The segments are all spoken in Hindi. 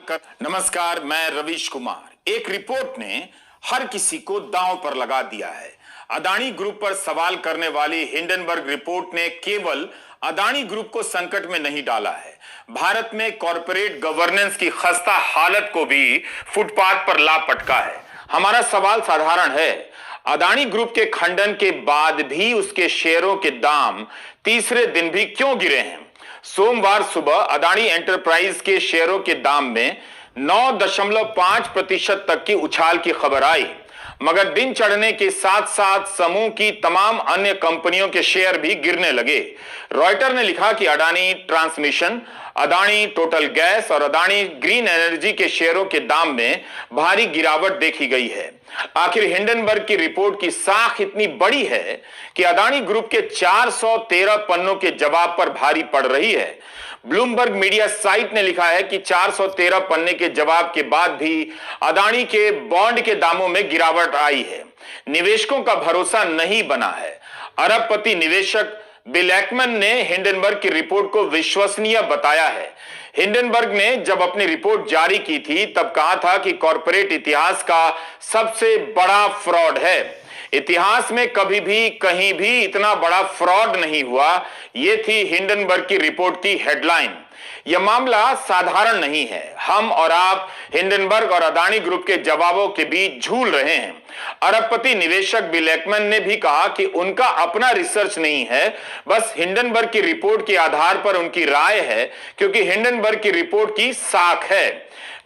नमस्कार, मैं रवीश कुमार। एक रिपोर्ट ने हर किसी को दांव पर लगा दिया है। अदानी ग्रुप पर सवाल करने वाली हिंडनबर्ग रिपोर्ट ने केवल अदानी ग्रुप को संकट में नहीं डाला है, भारत में कॉरपोरेट गवर्नेंस की खस्ता हालत को भी फुटपाथ पर ला पटका है। हमारा सवाल साधारण है, अदानी ग्रुप के खंडन के बाद भी उसके शेयरों के दाम तीसरे दिन भी क्यों गिरे हैं? सोमवार सुबह अदानी एंटरप्राइज के शेयरों के दाम में 9.5% तक की उछाल की खबर आई, मगर दिन चढ़ने के साथ साथ समूह की तमाम अन्य कंपनियों के शेयर भी गिरने लगे। रॉयटर ने लिखा कि Adani transmission, Adani total gas और अदानी ग्रीन एनर्जी के शेयरों के दाम में भारी गिरावट देखी गई है। आखिर हिंडनबर्ग की रिपोर्ट की साख इतनी बड़ी है कि अदानी ग्रुप के 413 पन्नों के जवाब पर भारी पड़ रही है। ब्लूमबर्ग मीडिया साइट ने लिखा है कि 413 पन्ने के जवाब के बाद भी अदानी के बॉन्ड के दामों में गिरावट आई है। निवेशकों का भरोसा नहीं बना है। अरबपति निवेशक बिल एकमैन ने हिंडनबर्ग की रिपोर्ट को विश्वसनीय बताया है। हिंडनबर्ग ने जब अपनी रिपोर्ट जारी की थी तब कहा था कि कॉरपोरेट इतिहास का सबसे बड़ा फ्रॉड है। इतिहास में कभी भी कहीं भी इतना बड़ा फ्रॉड नहीं हुआ। यह थी हिंडनबर्ग की रिपोर्ट की हेडलाइन। यह मामला साधारण नहीं है। हम और आप हिंडनबर्ग और अदानी ग्रुप के जवाबों के बीच झूल रहे हैं। अरबपति निवेशक बिल एकमैन ने भी कहा कि उनका अपना रिसर्च नहीं है, बस हिंडनबर्ग की रिपोर्ट के आधार पर उनकी राय है, क्योंकि हिंडनबर्ग की रिपोर्ट की साख है।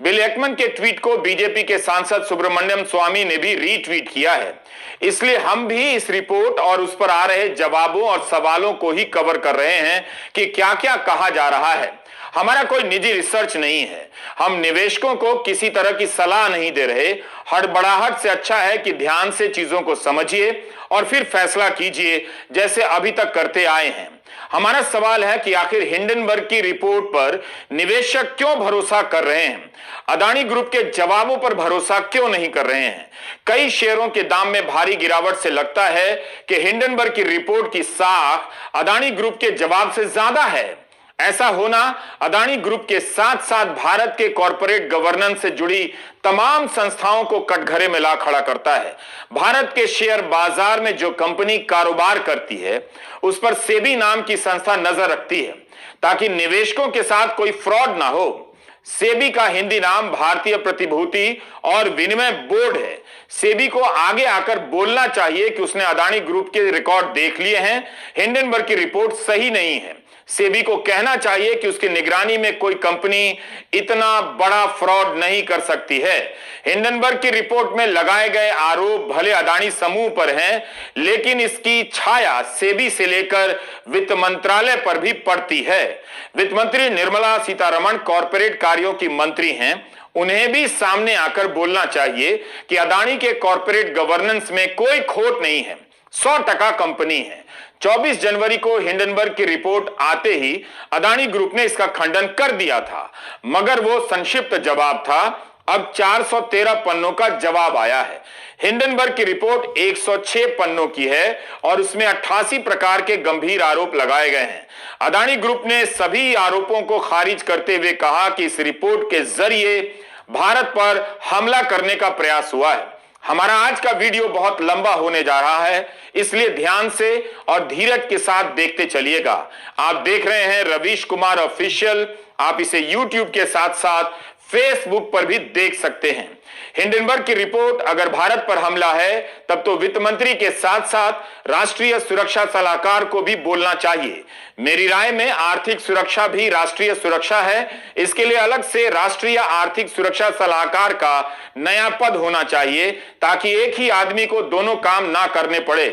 बिल एकमैन के ट्वीट को बीजेपी के सांसद सुब्रमण्यम स्वामी ने भी रीट्वीट किया है। इसलिए हम भी इस रिपोर्ट और उस पर आ रहे जवाबों और सवालों को ही कवर कर रहे हैं कि क्या क्या कहा जा रहा है। हमारा कोई निजी रिसर्च नहीं है। हम निवेशकों को किसी तरह की सलाह नहीं दे रहे। हड़बड़ाहट से अच्छा है कि ध्यान से चीजों को समझिए और फिर फैसला कीजिए, जैसे अभी तक करते आए हैं। हमारा सवाल है कि आखिर हिंडनबर्ग की रिपोर्ट पर निवेशक क्यों भरोसा कर रहे हैं, अदानी ग्रुप के जवाबों पर भरोसा क्यों नहीं कर रहे हैं? कई शेयरों के दाम में भारी गिरावट से लगता है कि हिंडनबर्ग की रिपोर्ट की साख अदानी ग्रुप के जवाब से ज्यादा है। ऐसा होना अदानी ग्रुप के साथ साथ भारत के कॉरपोरेट गवर्नेंस से जुड़ी तमाम संस्थाओं को कटघरे में ला खड़ा करता है। भारत के शेयर बाजार में जो कंपनी कारोबार करती है उस पर सेबी नाम की संस्था नजर रखती है ताकि निवेशकों के साथ कोई फ्रॉड ना हो। सेबी का हिंदी नाम भारतीय प्रतिभूति और विनिमय बोर्ड है। सेबी को आगे आकर बोलना चाहिए कि उसने अदानी ग्रुप के रिकॉर्ड देख लिए हैं, हिंडनबर्ग की रिपोर्ट सही नहीं है। सेबी को कहना चाहिए कि उसकी निगरानी में कोई कंपनी इतना बड़ा फ्रॉड नहीं कर सकती है। हिंडनबर्ग की रिपोर्ट में लगाए गए आरोप भले अदानी समूह पर हैं, लेकिन इसकी छाया सेबी से लेकर वित्त मंत्रालय पर भी पड़ती है। वित्त मंत्री निर्मला सीतारमण कॉरपोरेट कार्यों की मंत्री हैं। उन्हें भी सामने आकर बोलना चाहिए कि अदानी के कॉरपोरेट गवर्नेंस में कोई खोट नहीं है, 100% कंपनी है। 24 जनवरी को हिंडनबर्ग की रिपोर्ट आते ही अदानी ग्रुप ने इसका खंडन कर दिया था, मगर वो संक्षिप्त जवाब था। अब 413 पन्नों का जवाब आया है। हिंडनबर्ग की रिपोर्ट 106 पन्नों की है और उसमें 88 प्रकार के गंभीर आरोप लगाए गए हैं। अदानी ग्रुप ने सभी आरोपों को खारिज करते हुए कहा कि इस रिपोर्ट के जरिए भारत पर हमला करने का प्रयास हुआ है। हमारा आज का वीडियो बहुत लंबा होने जा रहा है, इसलिए ध्यान से और धीरज के साथ देखते चलिएगा। आप देख रहे हैं रवीश कुमार ऑफिशियल। आप इसे YouTube के साथ साथ फेसबुक पर भी देख सकते हैं। हिंडनबर्ग की रिपोर्ट अगर भारत पर हमला है तब तो वित्त मंत्री के साथ साथ राष्ट्रीय सुरक्षा सलाहकार को भी बोलना चाहिए। मेरी राय में आर्थिक सुरक्षा भी राष्ट्रीय सुरक्षा है। इसके लिए अलग से राष्ट्रीय आर्थिक सुरक्षा सलाहकार का नया पद होना चाहिए ताकि एक ही आदमी को दोनों काम ना करने पड़े।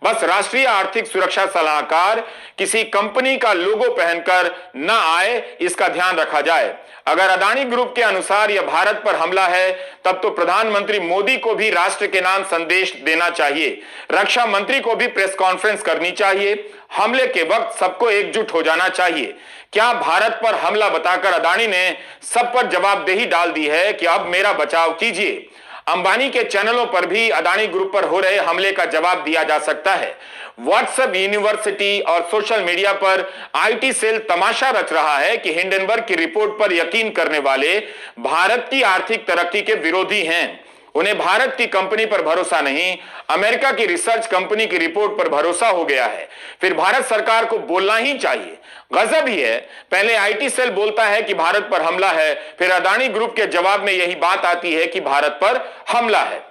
बस राष्ट्रीय आर्थिक सुरक्षा सलाहकार किसी कंपनी का लोगो पहनकर न आए, इसका ध्यान रखा जाए। अगर अदानी ग्रुप के अनुसार यह भारत पर हमला है तब तो प्रधानमंत्री मोदी को भी राष्ट्र के नाम संदेश देना चाहिए। रक्षा मंत्री को भी प्रेस कॉन्फ्रेंस करनी चाहिए। हमले के वक्त सबको एकजुट हो जाना चाहिए। क्या भारत पर हमला बताकर अदानी ने सब पर जवाबदेही डाल दी है कि अब मेरा बचाव कीजिए? अंबानी के चैनलों पर भी अदानी ग्रुप पर हो रहे हमले का जवाब दिया जा सकता है। व्हाट्सएप यूनिवर्सिटी और सोशल मीडिया पर आईटी सेल तमाशा रच रहा है कि हिंडनबर्ग की रिपोर्ट पर यकीन करने वाले भारत की आर्थिक तरक्की के विरोधी हैं। उन्हें भारत की कंपनी पर भरोसा नहीं, अमेरिका की रिसर्च कंपनी की रिपोर्ट पर भरोसा हो गया है। फिर भारत सरकार को बोलना ही चाहिए। गजब ही है, पहले आईटी सेल बोलता है कि भारत पर हमला है, फिर अदानी ग्रुप के जवाब में यही बात आती है कि भारत पर हमला है।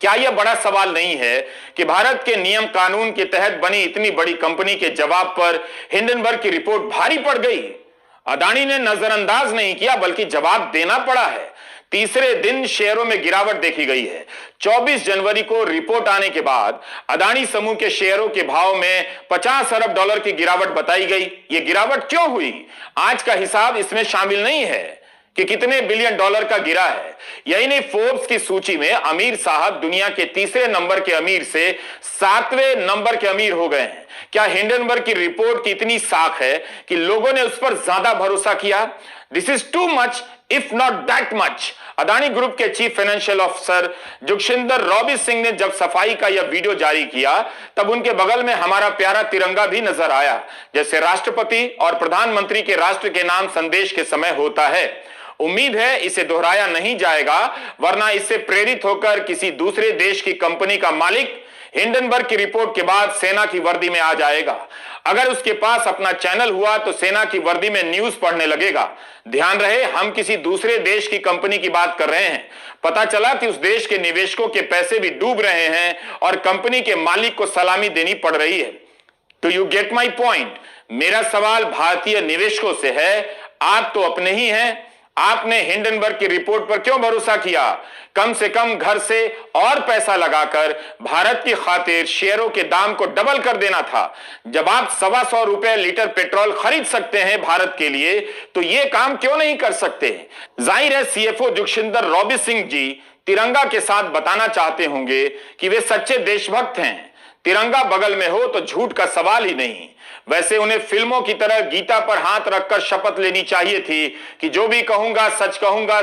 क्या यह बड़ा सवाल नहीं है कि भारत के नियम कानून के तहत बनी इतनी बड़ी कंपनी के जवाब पर हिंडनबर्ग की रिपोर्ट भारी पड़ गई? अदानी ने नजरअंदाज नहीं किया बल्कि जवाब देना पड़ा है। तीसरे दिन शेयरों में गिरावट देखी गई है। 24 जनवरी को रिपोर्ट आने के बाद अदानी समूह के शेयरों के भाव में 50 अरब डॉलर की गिरावट बताई गई। यह गिरावट क्यों हुई? आज का हिसाब इसमें शामिल नहीं है कि कितने बिलियन डॉलर का गिरा है। यही नहीं, फोर्ब्स की सूची में अमीर साहब दुनिया के तीसरे नंबर के अमीर से 7वें नंबर के अमीर हो गए हैं। क्या हिंडनबर्ग की रिपोर्ट की इतनी साख है कि लोगों ने उस पर ज्यादा भरोसा किया? This is too much if not that much. Adani group के chief financial officer Jugeshinder Robbie Singh ने जब सफाई का यह वीडियो जारी किया तब उनके बगल में हमारा प्यारा तिरंगा भी नजर आया, जैसे राष्ट्रपति और प्रधानमंत्री के राष्ट्र के नाम संदेश के समय होता है। उम्मीद है इसे दोहराया नहीं जाएगा, वरना इससे प्रेरित होकर किसी दूसरे देश की कंपनी का मालिक हिंडनबर्ग की रिपोर्ट के बाद सेना की वर्दी में आ जाएगा। अगर उसके पास अपना चैनल हुआ तो सेना की वर्दी में न्यूज पढ़ने लगेगा। ध्यान रहे, हम किसी दूसरे देश की कंपनी की बात कर रहे हैं। पता चला कि उस देश के निवेशकों के पैसे भी डूब रहे हैं और कंपनी के मालिक को सलामी देनी पड़ रही है। Do you get my point? मेरा सवाल भारतीय निवेशकों से है, आप तो अपने ही हैं। आपने हिंडनबर्ग की रिपोर्ट पर क्यों भरोसा किया? कम से कम घर से और पैसा लगाकर भारत की खातिर शेयरों के दाम को डबल कर देना था। जब आप 125 रुपए लीटर पेट्रोल खरीद सकते हैं भारत के लिए, तो यह काम क्यों नहीं कर सकते? जाहिर है सीएफओ जुगशिंदर रॉबी सिंह जी तिरंगा के साथ बताना चाहते होंगे कि वे सच्चे देशभक्त हैं। तिरंगा बगल में हो तो झूठ का सवाल ही नहीं। वैसे उन्हें फिल्मों की तरह गीता पर हाथ रखकर शपथ लेनी चाहिए थी कि जो भी कहूंगा,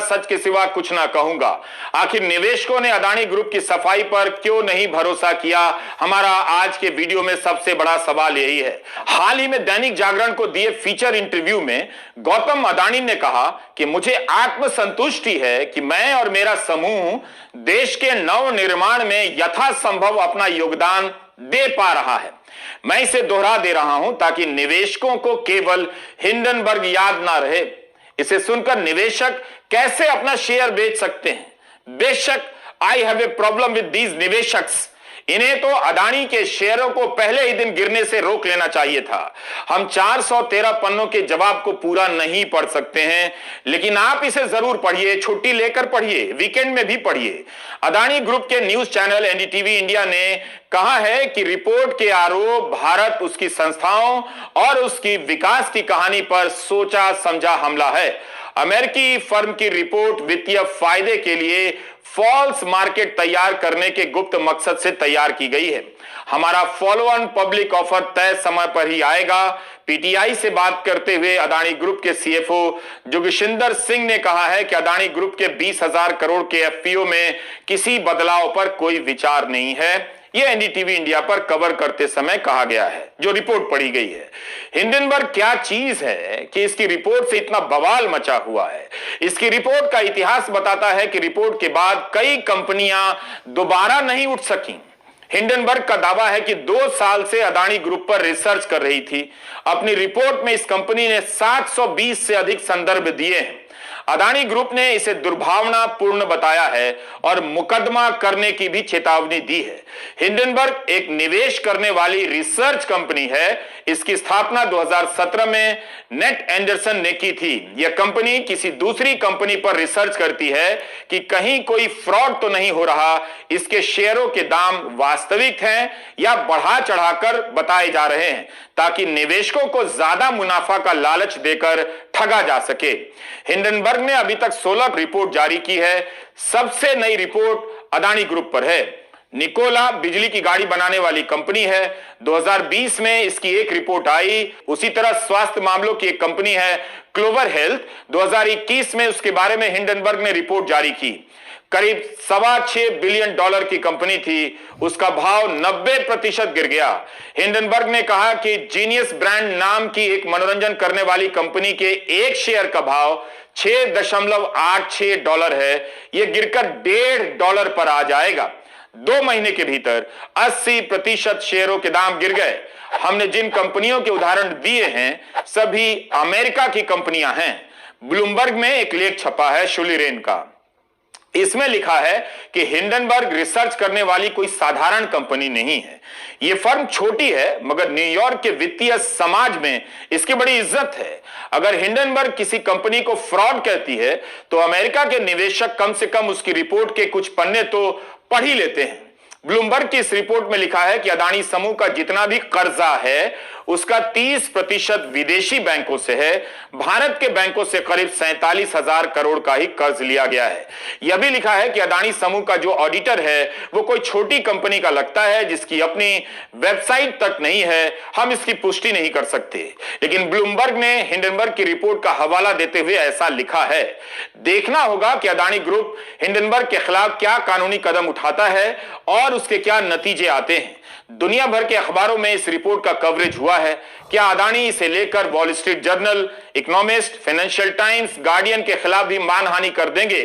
सच के सिवा कुछ ना कहूंगा। आखिर निवेशकों ने अदानी ग्रुप की सफाई पर क्यों नहीं भरोसा किया? हमारा आज के वीडियो में सबसे बड़ा सवाल यही है। हाल ही में दैनिक जागरण को दिए फीचर इंटरव्यू में गौतम अदानी ने कहा कि मुझे आत्मसंतुष्टि है कि मैं और मेरा समूह देश के नव निर्माण में यथासंभव अपना योगदान दे पा रहा है। मैं इसे दोहरा दे रहा हूं ताकि निवेशकों को केवल हिंडनबर्ग याद ना रहे। इसे सुनकर निवेशक कैसे अपना शेयर बेच सकते हैं? बेशक I have a problem with these निवेशक्स। इन्हें तो अदानी के शेयरों को पहले ही दिन गिरने से रोक लेना चाहिए था। हम 413 पन्नों के जवाब को पूरा नहीं पढ़ सकते हैं, लेकिन आप इसे जरूर पढ़िए, छुट्टी लेकर पढ़िए, वीकेंड में भी पढ़िए। अदानी ग्रुप के न्यूज चैनल एनडीटीवी इंडिया ने कहा है कि रिपोर्ट के आरोप भारत, उसकी संस्थाओं और उसकी विकास की कहानी पर सोचा समझा हमला है। अमेरिकी फर्म की रिपोर्ट वित्तीय फायदे के लिए फॉल्स मार्केट तैयार करने के गुप्त मकसद से तैयार की गई है। हमारा फॉलो ऑन पब्लिक ऑफर तय समय पर ही आएगा। पीटीआई से बात करते हुए अदानी ग्रुप के सीएफओ जोगिशिंदर सिंह ने कहा है कि अदानी ग्रुप के 20,000 करोड़ के एफपीओ में किसी बदलाव पर कोई विचार नहीं है। यह एनडीटीवी इंडिया पर कवर करते समय कहा गया है, जो रिपोर्ट पढ़ी गई है। हिंडनबर्ग क्या चीज है कि इसकी रिपोर्ट से इतना बवाल मचा हुआ है? इसकी रिपोर्ट का इतिहास बताता है कि रिपोर्ट के बाद कई कंपनियां दोबारा नहीं उठ सकी। हिंडनबर्ग का दावा है कि 2 साल से अदानी ग्रुप पर रिसर्च कर रही थी। अपनी रिपोर्ट में इस कंपनी ने 720 से अधिक संदर्भ दिए हैं। अदानी ग्रुप ने इसे दुर्भावनापूर्ण बताया है और मुकदमा करने की भी चेतावनी दी है। हिंडनबर्ग एक निवेश करने वाली रिसर्च कंपनी है। इसकी स्थापना 2017 में नेट एंडरसन ने की थी। यह कंपनी किसी दूसरी कंपनी पर रिसर्च करती है कि कहीं कोई फ्रॉड तो नहीं हो रहा, इसके शेयरों के दाम वास्तविक हैं या बढ़ा चढ़ाकर बताए जा रहे हैं, ताकि निवेशकों को ज्यादा मुनाफा का लालच देकर ठगा जा सके। हिंडनबर्ग ने अभी तक 16 रिपोर्ट जारी की है। सबसे नई रिपोर्ट अदानी ग्रुप पर है। निकोला बिजली की गाड़ी बनाने वाली कंपनी है, 2020 में इसकी एक रिपोर्ट आई। उसी तरह स्वास्थ्य मामलों की एक कंपनी है क्लोवर हेल्थ, 2021 में उसके बारे में हिंडनबर्ग ने रिपोर्ट जारी की। करीब $6.25 बिलियन की कंपनी थी, उसका भाव 90% गिर गया। हिंडनबर्ग ने कहा कि जीनियस ब्रांड नाम की एक मनोरंजन करने वाली कंपनी के एक शेयर का भाव $6.86 है, यह गिरकर $1.5 पर आ जाएगा। 2 महीने के भीतर 80% शेयरों के दाम गिर गए। हमने जिन कंपनियों के उदाहरण दिए हैं सभी अमेरिका की कंपनियां हैं। ब्लूमबर्ग में एक लेख छपा है शुलिरेन का, इसमें लिखा है कि हिंडनबर्ग रिसर्च करने वाली कोई साधारण कंपनी नहीं है। यह फर्म छोटी है मगर न्यूयॉर्क के वित्तीय समाज में इसकी बड़ी इज्जत है। अगर हिंडनबर्ग किसी कंपनी को फ्रॉड कहती है तो अमेरिका के निवेशक कम से कम उसकी रिपोर्ट के कुछ पन्ने तो पढ़ ही लेते हैं। ब्लूमबर्ग की इस रिपोर्ट में लिखा है कि अदानी समूह का जितना भी कर्जा है उसका 30% विदेशी बैंकों से है। भारत के बैंकों से करीब 47,000 करोड़ का ही कर्ज लिया गया है। यह भी लिखा है कि अदानी समूह का जो ऑडिटर है वो कोई छोटी कंपनी का लगता है जिसकी अपनी वेबसाइट तक नहीं है। हम इसकी पुष्टि नहीं कर सकते, लेकिन ब्लूमबर्ग ने हिंडनबर्ग की रिपोर्ट का हवाला देते हुए ऐसा लिखा है। देखना होगा कि अदानी ग्रुप हिंडनबर्ग के खिलाफ क्या कानूनी कदम उठाता है और उसके क्या नतीजे आते हैं। दुनिया भर के अखबारों में इस रिपोर्ट का कवरेज हुआ है। क्या अदानी इसे लेकर wall street journal, economist, financial times, guardian के खिलाफ भी मानहानि कर देंगे?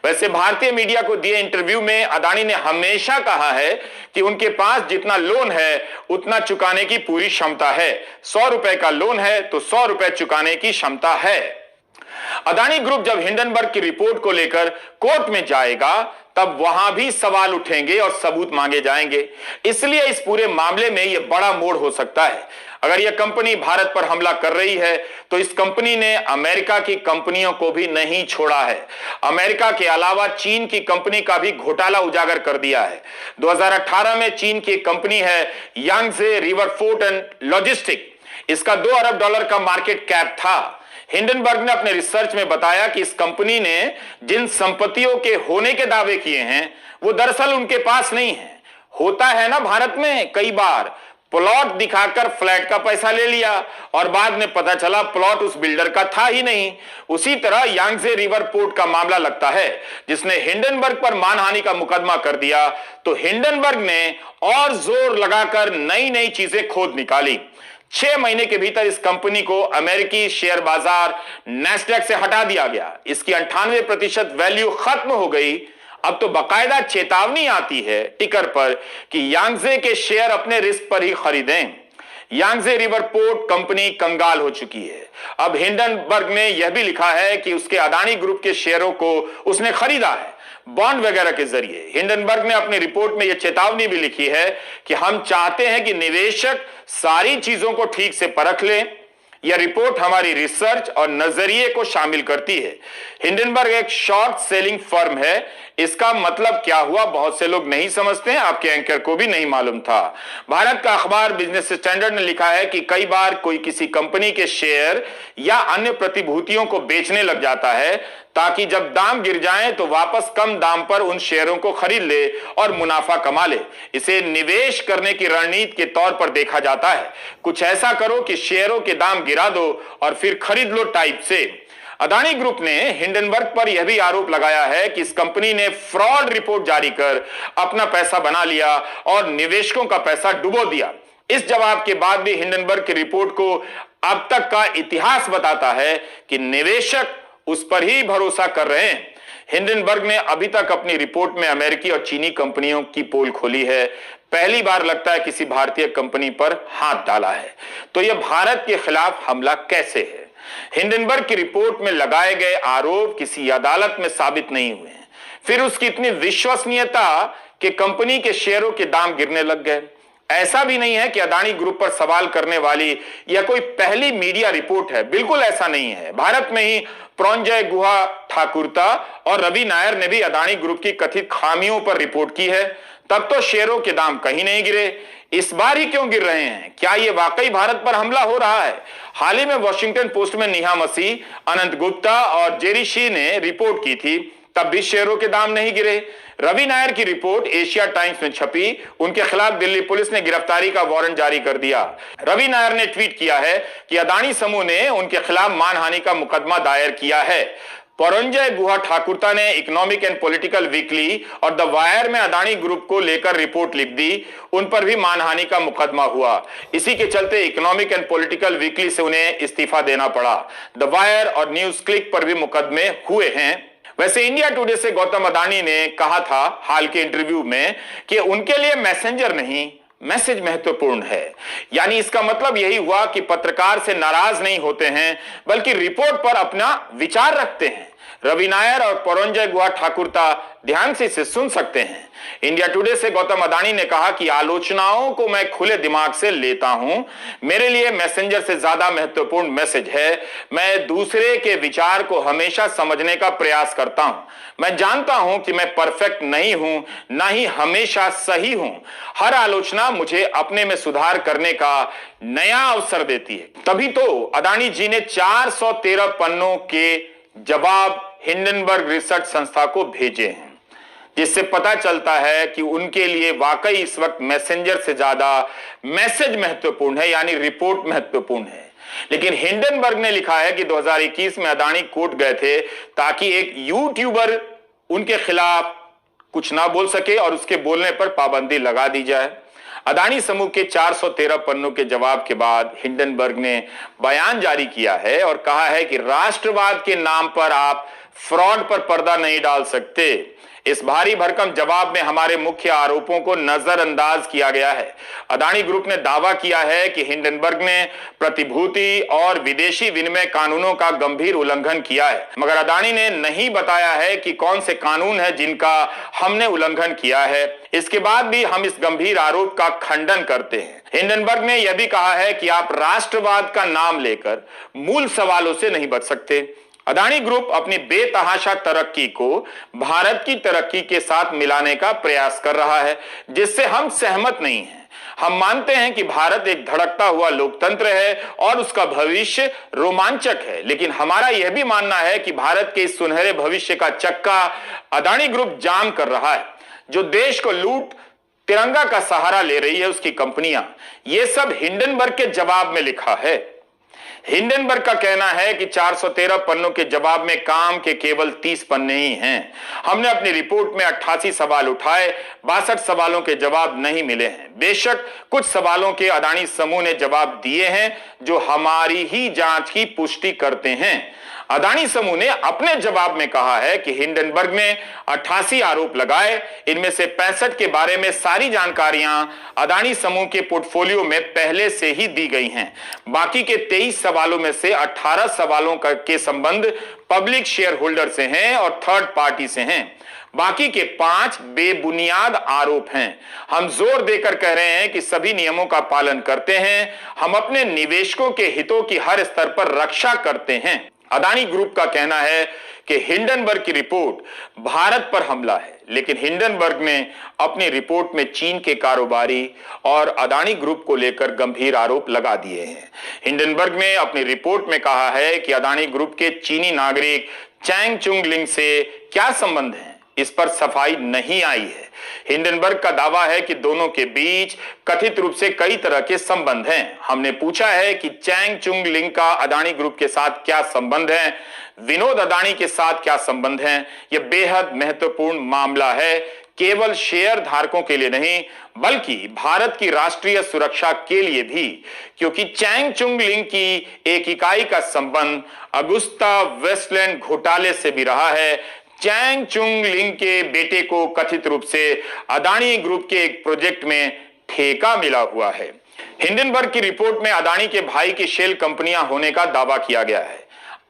वैसे भारतीय मीडिया को दिए इंटरव्यू में अदानी ने हमेशा कहा है कि उनके पास जितना लोन है उतना चुकाने की पूरी क्षमता है। ₹100 का लोन है तो ₹100 चुकाने की क्षमता है। अदानी ग्रुप जब हिंडनबर्ग की रिपोर्ट को लेकर कोर्ट में जाएगा तब वहां भी सवाल उठेंगे और सबूत मांगे जाएंगे। इसलिए इस पूरे मामले में यह बड़ा मोड़ हो सकता है। अगर यह कंपनी भारत पर हमला कर रही है तो इस कंपनी ने अमेरिका की कंपनियों को भी नहीं छोड़ा है। अमेरिका के अलावा चीन की कंपनी का भी घोटाला उजागर कर दिया है। 2018 में चीन की एक कंपनी है Yangtze river fort and logistic, इसका $2 अरब का मार्केट कैप था। हिंडनबर्ग ने अपने रिसर्च में बताया कि इस कंपनी ने जिन संपत्तियों के होने के दावे किए हैं वो दरअसल उनके पास नहीं है। होता है ना भारत में कई बार, प्लॉट दिखाकर फ्लैट का पैसा ले लिया और बाद में पता चला प्लॉट उस बिल्डर का था ही नहीं। उसी तरह यांगजे रिवर पोर्ट का मामला लगता है जिसने हिंडनबर्ग पर मानहानि का मुकदमा कर दिया तो हिंडनबर्ग ने और जोर लगाकर नई नई चीजें खोद निकाली। 6 महीने के भीतर इस कंपनी को अमेरिकी शेयर बाजार नैस्डैक से हटा दिया गया। इसकी 98% वैल्यू खत्म हो गई। अब तो बाकायदा चेतावनी आती है टिकर पर कि यांगजे के शेयर अपने रिस्क पर ही खरीदें। यांगजे रिवर पोर्ट कंपनी कंगाल हो चुकी है। अब हिंडनबर्ग ने यह भी लिखा है कि उसके अदानी ग्रुप के शेयरों को उसने खरीदा है बॉन्ड वगैरह के जरिए। हिंडनबर्ग ने अपनी रिपोर्ट में यह चेतावनी भी लिखी है कि हम चाहते हैं कि निवेशक सारी चीजों को ठीक से परख लें। यह रिपोर्ट हमारी रिसर्च और नजरिए को शामिल करती है। हिंडनबर्ग एक शॉर्ट सेलिंग फर्म है। इसका मतलब क्या हुआ बहुत से लोग नहीं समझते हैं, आपके एंकर को भी नहीं मालूम था। भारत का अखबार बिजनेस स्टैंडर्ड ने लिखा है कि कई बार कोई किसी कंपनी के शेयर या अन्य प्रतिभूतियों को बेचने लग जाता है ताकि जब दाम गिर जाए तो वापस कम दाम पर उन शेयरों को खरीद ले और मुनाफा कमा ले। इसे निवेश करने की रणनीति के तौर पर देखा जाता है। कुछ ऐसा करो कि शेयरों के दाम गिरा दो और फिर खरीद लो टाइप से। अदानी ग्रुप ने हिंडनबर्ग पर यह भी आरोप लगाया है कि इस कंपनी ने फ्रॉड रिपोर्ट जारी कर अपना पैसा बना लिया और निवेशकों का पैसा डुबो दिया। इस जवाब के बाद भी हिंडनबर्ग की रिपोर्ट को अब तक का इतिहास बताता है कि निवेशक उस पर ही भरोसा कर रहे हैं। हिंडनबर्ग ने अभी तक अपनी रिपोर्ट में अमेरिकी और चीनी कंपनियों की पोल खोली है। पहली बार लगता है किसी भारतीय कंपनी पर हाथ डाला है। तो यह भारत के खिलाफ हमला कैसे है? हिंडनबर्ग की रिपोर्ट में लगाए गए आरोप किसी अदालत में साबित नहीं हुए हैं। फिर उसकी इतनी विश्वसनीयता कि कंपनी के शेयरों के दाम गिरने लग गए। ऐसा भी नहीं है कि अदानी ग्रुप पर सवाल करने वाली यह कोई पहली मीडिया रिपोर्ट है, बिल्कुल ऐसा नहीं है। भारत में ही प्रॉन्जय गुहा ठाकुरता और रवि नायर ने भी अदानी ग्रुप की कथित खामियों पर रिपोर्ट की है। तब तो शेयरों के दाम कहीं नहीं गिरे। इस बार ही क्यों गिर रहे हैं? क्या यह वाकई भारत पर हमला हो रहा है? हाल ही में वॉशिंगटन पोस्ट में नेहा मसीह, अनंत गुप्ता और जेरी शी ने रिपोर्ट की थी तब भी शेयरों के दाम नहीं गिरे। रवि नायर की रिपोर्ट एशिया टाइम्स में छपी, उनके खिलाफ दिल्ली पुलिस ने गिरफ्तारी का वारंट जारी कर दिया। रवि नायर ने ट्वीट किया है कि अदानी समूह ने उनके खिलाफ मानहानि का मुकदमा दायर किया है। परंजय गुहा ठाकुरता ने इकोनॉमिक एंड पॉलिटिकल वीकली और द वायर में अदानी ग्रुप को लेकर रिपोर्ट लिख दी, उन पर भी मानहानि का मुकदमा हुआ। इसी के चलते इकोनॉमिक एंड पॉलिटिकल वीकली से उन्हें इस्तीफा देना पड़ा। द वायर और न्यूज क्लिक पर भी मुकदमे हुए हैं। वैसे इंडिया टुडे से गौतम अदानी ने कहा था हाल के इंटरव्यू में कि उनके लिए मैसेंजर नहीं, मैसेज महत्वपूर्ण है। यानी इसका मतलब यही हुआ कि पत्रकार से नाराज नहीं होते हैं, बल्कि रिपोर्ट पर अपना विचार रखते हैं। रवि नायर और परंजय गुहा ठाकुरता ध्यान से इसे सुन सकते हैं। इंडिया टुडे से गौतम अदानी ने कहा कि आलोचनाओं को मैं खुले दिमाग से लेता हूं। मेरे लिए मैसेंजर से ज्यादा महत्वपूर्ण मैसेज है। मैं दूसरे के विचार को हमेशा समझने का प्रयास करता हूं। मैं जानता हूं कि मैं परफेक्ट नहीं हूं, ना ही हमेशा सही हूं। हर आलोचना मुझे अपने में सुधार करने का नया अवसर देती है। तभी तो अदानी जी ने 413 पन्नों के जवाब हिंडनबर्ग रिसर्च संस्था को भेजे हैं, जिससे पता चलता है कि उनके लिए वाकई इस वक्त मैसेंजर से ज्यादा मैसेज महत्वपूर्ण है, यानी रिपोर्ट महत्वपूर्ण है। लेकिन हिंडनबर्ग ने लिखा है कि 2021 में अदानी कोर्ट गए थे ताकि एक यूट्यूबर उनके खिलाफ कुछ ना बोल सके और उसके बोलने पर पाबंदी लगा दी जाए। अदानी समूह के 413 पन्नों के जवाब के बाद हिंडनबर्ग ने बयान जारी किया है और कहा है कि राष्ट्रवाद के नाम पर आप फ्रॉड पर पर्दा नहीं डाल सकते। इस भारी भरकम जवाब में हमारे मुख्य आरोपों को नजरअंदाज किया गया है। अदानी ग्रुप ने दावा किया है कि हिंडनबर्ग ने प्रतिभूति और विदेशी विनिमय कानूनों का गंभीर उल्लंघन किया है, मगर अदानी ने नहीं बताया है कि कौन से कानून है जिनका हमने उल्लंघन किया है। इसके बाद भी हम इस गंभीर आरोप का खंडन करते हैं। हिंडनबर्ग ने यह भी कहा है कि आप राष्ट्रवाद का नाम लेकर मूल सवालों से नहीं बच सकते। अदानी ग्रुप अपनी बेतहाशा तरक्की को भारत की तरक्की के साथ मिलाने का प्रयास कर रहा है, जिससे हम सहमत नहीं हैं। हम मानते हैं कि भारत एक धड़कता हुआ लोकतंत्र है और उसका भविष्य रोमांचक है, लेकिन हमारा यह भी मानना है कि भारत के इस सुनहरे भविष्य का चक्का अदानी ग्रुप जाम कर रहा है। जो देश को लूट तिरंगा का सहारा ले रही है उसकी कंपनियां, यह सब हिंडनबर्ग के जवाब में लिखा है। हिंडनबर्ग का कहना है कि 413 पन्नों के जवाब में काम के केवल 30 पन्ने ही हैं। हमने अपनी रिपोर्ट में 88 सवाल उठाए, 62 सवालों के जवाब नहीं मिले हैं। बेशक कुछ सवालों के अदानी समूह ने जवाब दिए हैं जो हमारी ही जांच की पुष्टि करते हैं। अदानी समूह ने अपने जवाब में कहा है कि हिंडनबर्ग ने 88 आरोप लगाए, इनमें से 65 के बारे में सारी जानकारियां अदानी समूह के पोर्टफोलियो में पहले से ही दी गई हैं। बाकी के 23 सवालों में से 18 सवालों के संबंध पब्लिक शेयर होल्डर से हैं और थर्ड पार्टी से हैं। बाकी के 5 बेबुनियाद आरोप हैं। हम जोर देकर कह रहे हैं कि सभी नियमों का पालन करते हैं। हम अपने निवेशकों के हितों की हर स्तर पर रक्षा करते हैं। अदानी ग्रुप का कहना है कि हिंडनबर्ग की रिपोर्ट भारत पर हमला है, लेकिन हिंडनबर्ग ने अपनी रिपोर्ट में चीन के कारोबारी और अदानी ग्रुप को लेकर गंभीर आरोप लगा दिए हैं। हिंडनबर्ग ने अपनी रिपोर्ट में कहा है कि अदानी ग्रुप के चीनी नागरिक चैंग चुंग लिंग से क्या संबंध है, इस पर सफाई नहीं आई है। हिंडनबर्ग का दावा है कि दोनों के बीच कथित रूप से कई तरह के संबंध हैं। हमने पूछा है कि चैंग चुंग लिंग का अदानी ग्रुप के साथ क्या संबंध है, विनोद अदानी के साथ क्या संबंध है। यह बेहद महत्वपूर्ण मामला है, केवल शेयर धारकों के लिए नहीं बल्कि भारत की राष्ट्रीय सुरक्षा के लिए भी, क्योंकि चैंग चुंग लिंग की एक इकाई का संबंध अगुस्ता वेस्टलैंड घोटाले से भी रहा है। चैंग चुंग लिंग के बेटे को कथित रूप से अदानी ग्रुप के एक प्रोजेक्ट में ठेका मिला हुआ है। हिंडनबर्ग की रिपोर्ट में अदानी के भाई की शेल कंपनियां होने का दावा किया गया है।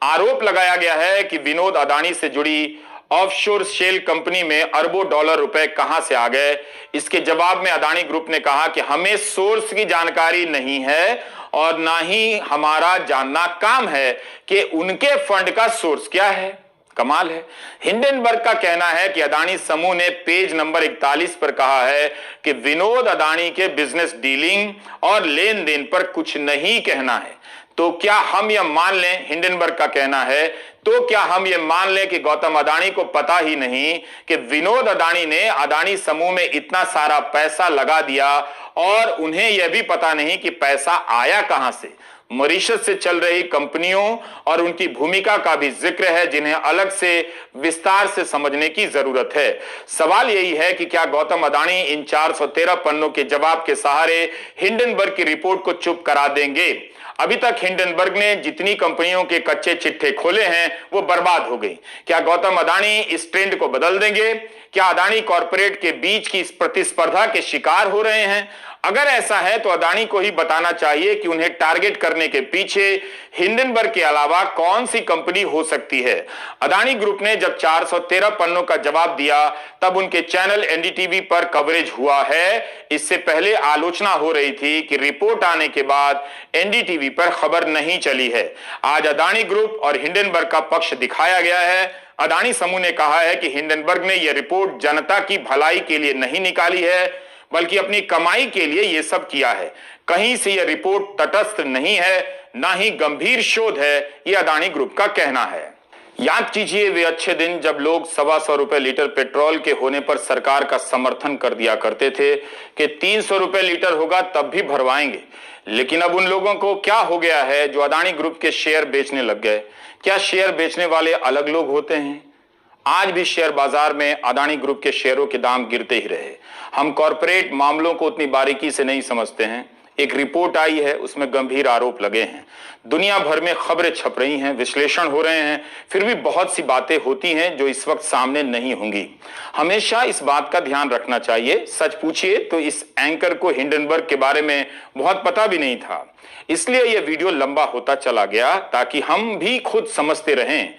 आरोप लगाया गया है कि विनोद अदानी से जुड़ी ऑफशोर शेल कंपनी में अरबों डॉलर रुपए कहां से आ गए। इसके जवाब में अदानी ग्रुप ने कहा कि हमें सोर्स की जानकारी नहीं है और ना ही हमारा जानना काम है कि उनके फंड का सोर्स क्या है। कमाल है। हिंडनबर्ग का कहना है कि अदानी समूह ने पेज नंबर 41 पर कहा है कि विनोद अदानी के बिजनेस डीलिंग और लेन देन पर कुछ नहीं कहना है। तो क्या हम यह मान लें, हिंडनबर्ग का कहना है, तो क्या हम यह मान लें कि गौतम अडानी को पता ही नहीं कि विनोद अडानी ने अडानी समूह में इतना सारा पैसा लगा दिया और उन्हें यह भी पता नहीं कि पैसा आया कहां से। मॉरिशस से चल रही कंपनियों और उनकी भूमिका का भी जिक्र है, जिन्हें अलग से विस्तार से समझने की जरूरत है। सवाल यही है कि क्या गौतम अडानी इन 413 पन्नों के जवाब के सहारे हिंडनबर्ग की रिपोर्ट को चुप करा देंगे? अभी तक हिंडनबर्ग ने जितनी कंपनियों के कच्चे चिट्ठे खोले हैं वो बर्बाद हो गई। क्या गौतम अडानी इस ट्रेंड को बदल देंगे? क्या अडानी कॉरपोरेट के बीच की इस प्रतिस्पर्धा के शिकार हो रहे हैं? अगर ऐसा है तो अडानी को ही बताना चाहिए कि उन्हें टारगेट करने के पीछे हिंडनबर्ग के अलावा कौन सी कंपनी हो सकती है। अडानी ग्रुप ने जब 413 पन्नों का जवाब दिया तब उनके चैनल एनडीटीवी पर कवरेज हुआ है। इससे पहले आलोचना हो रही थी कि रिपोर्ट आने के बाद एनडीटीवी पर खबर नहीं चली है। आज अडानी ग्रुप और हिंडनबर्ग का पक्ष दिखाया गया है। अडानी समूह ने कहा है कि हिंडनबर्ग ने यह रिपोर्ट जनता की भलाई के लिए नहीं निकाली है, बल्कि अपनी कमाई के लिए यह सब किया है। कहीं से यह रिपोर्ट तटस्थ नहीं है, ना ही गंभीर शोध है, यह अडानी ग्रुप का कहना है। याद कीजिए वे अच्छे दिन जब लोग 125 रुपए लीटर पेट्रोल के होने पर सरकार का समर्थन कर दिया करते थे कि 300 रुपए लीटर होगा तब भी भरवाएंगे। लेकिन अब उन लोगों को क्या हो गया है जो अडानी ग्रुप के शेयर बेचने लग गए? क्या शेयर बेचने वाले अलग लोग होते हैं? आज भी शेयर बाजार में अडानी ग्रुप के शेयरों के दाम गिरते ही रहे। हम कॉरपोरेट मामलों को उतनी बारीकी से नहीं समझते हैं। एक रिपोर्ट आई है, उसमें गंभीर आरोप लगे हैं, दुनिया भर में खबरें छप रही हैं, विश्लेषण हो रहे हैं, फिर भी बहुत सी बातें होती हैं जो इस वक्त सामने नहीं होंगी। हमेशा इस बात का ध्यान रखना चाहिए। सच पूछिए तो इस एंकर को हिंडनबर्ग के बारे में बहुत पता भी नहीं था, इसलिए यह वीडियो लंबा होता चला गया ताकि हम भी खुद समझते रहें।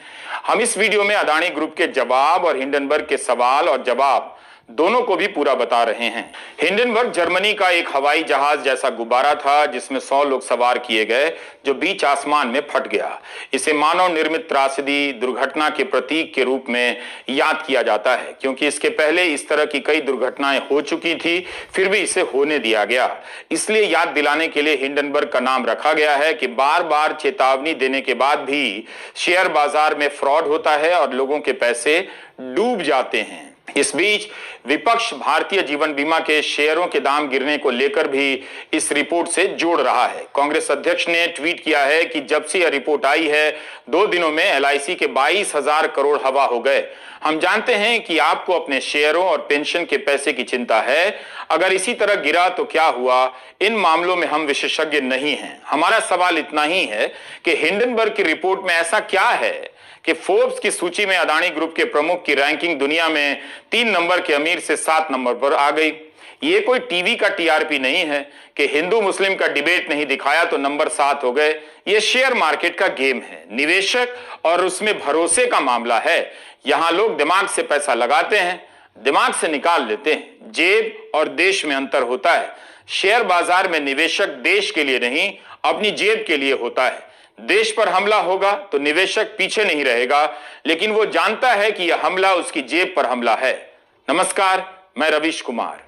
हम इस वीडियो में अडानी ग्रुप के जवाब और हिंडनबर्ग के सवाल और जवाब दोनों को भी पूरा बता रहे हैं। हिंडनबर्ग जर्मनी का एक हवाई जहाज जैसा गुब्बारा था जिसमें 100 लोग सवार किए गए, जो बीच आसमान में फट गया। इसे मानव निर्मित त्रासदी, दुर्घटना के प्रतीक के रूप में याद किया जाता है, क्योंकि इसके पहले इस तरह की कई दुर्घटनाएं हो चुकी थी, फिर भी इसे होने दिया गया। इसलिए याद दिलाने के लिए हिंडनबर्ग का नाम रखा गया है कि बार बार चेतावनी देने के बाद भी शेयर बाजार में फ्रॉड होता है और लोगों के पैसे डूब जाते हैं। इस बीच विपक्ष भारतीय जीवन बीमा के शेयरों के दाम गिरने को लेकर भी इस रिपोर्ट से जोड़ रहा है। कांग्रेस अध्यक्ष ने ट्वीट किया है कि जब से यह रिपोर्ट आई है 2 दिनों में एलआईसी के 22,000 करोड़ हवा हो गए। हम जानते हैं कि आपको अपने शेयरों और पेंशन के पैसे की चिंता है। अगर इसी तरह गिरा तो क्या हुआ? इन मामलों में हम विशेषज्ञ नहीं हैं। हमारा सवाल इतना ही है कि हिंडनबर्ग की रिपोर्ट में ऐसा क्या है कि फोर्ब्स की सूची में अडानी ग्रुप के प्रमुख की रैंकिंग दुनिया में 3 नंबर के अमीर से 7 नंबर पर आ गई। ये कोई टीवी का टीआरपी नहीं है कि हिंदू मुस्लिम का डिबेट नहीं दिखाया तो नंबर 7 हो गए। ये शेयर मार्केट का गेम है, निवेशक और उसमें भरोसे का मामला है। यहां लोग दिमाग से पैसा लगाते हैं, दिमाग से निकाल लेते हैं। जेब और देश में अंतर होता है। शेयर बाजार में निवेशक देश के लिए नहीं, अपनी जेब के लिए होता है। देश पर हमला होगा तो निवेशक पीछे नहीं रहेगा, लेकिन वो जानता है कि यह हमला उसकी जेब पर हमला है। नमस्कार, मैं रवीश कुमार।